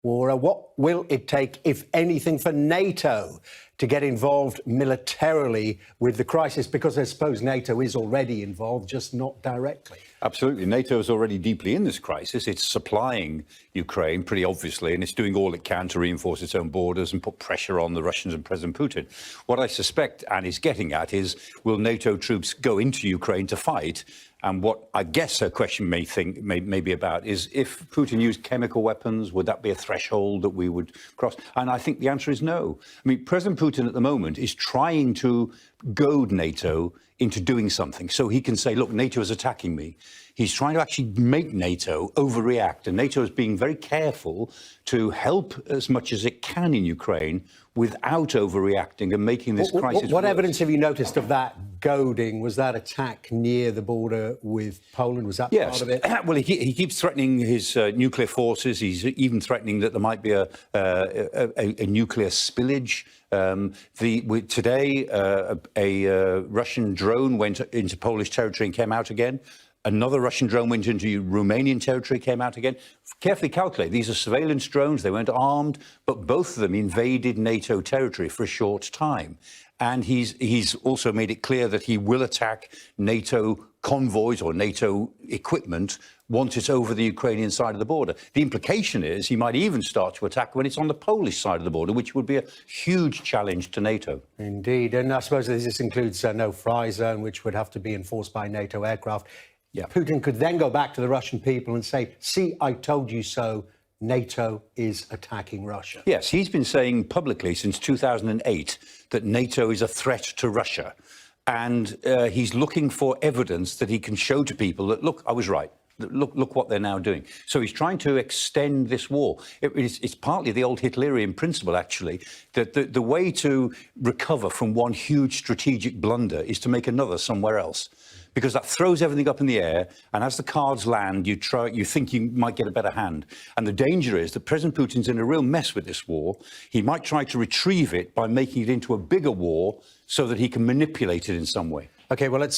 war. What will it take, if anything, for NATO to get involved militarily with the crisis? Because I suppose NATO is already involved, just not directly. Absolutely. NATO is already deeply in this crisis. It's supplying Ukraine pretty obviously, and it's doing all it can to reinforce its own borders and put pressure on the Russians and President Putin. What I suspect Anne is getting at is, will NATO troops go into Ukraine to fight? And what I guess her question may be about is, if Putin used chemical weapons, would that be a threshold that we would cross? And I think the answer is no. I mean, President Putin at the moment is trying to goad NATO into doing something so he can say, look, NATO is attacking me. He's trying to actually make NATO overreact, and NATO is being very careful to help as much as it can in Ukraine without overreacting and making this crisis What worse. evidence have you noticed of that goading? Was that attack near the border with Poland? Was that part of it? Well, he keeps threatening his nuclear forces. He's even threatening that there might be a nuclear spillage. Today, a Russian drone went into Polish territory and came out again. Another Russian drone went into Romanian territory, came out again. Carefully calculate, these are surveillance drones, they weren't armed, but both of them invaded NATO territory for a short time. And he's also made it clear that he will attack NATO convoys or NATO equipment once it's over the Ukrainian side of the border. The implication is he might even start to attack when it's on the Polish side of the border, which would be a huge challenge to NATO. Indeed, and I suppose this includes no-fly zone, which would have to be enforced by NATO aircraft. Yeah. Putin could then go back to the Russian people and say, see, I told you so, NATO is attacking Russia. Yes, he's been saying publicly since 2008 that NATO is a threat to Russia. And he's looking for evidence that he can show to people that, look, I was right. Look what they're now doing. So he's trying to extend this war. It's partly the old Hitlerian principle, actually, that the way to recover from one huge strategic blunder is to make another somewhere else, because that throws everything up in the air. And as the cards land, you think you might get a better hand. And the danger is that President Putin's in a real mess with this war. He might try to retrieve it by making it into a bigger war so that he can manipulate it in some way. OK, well, let's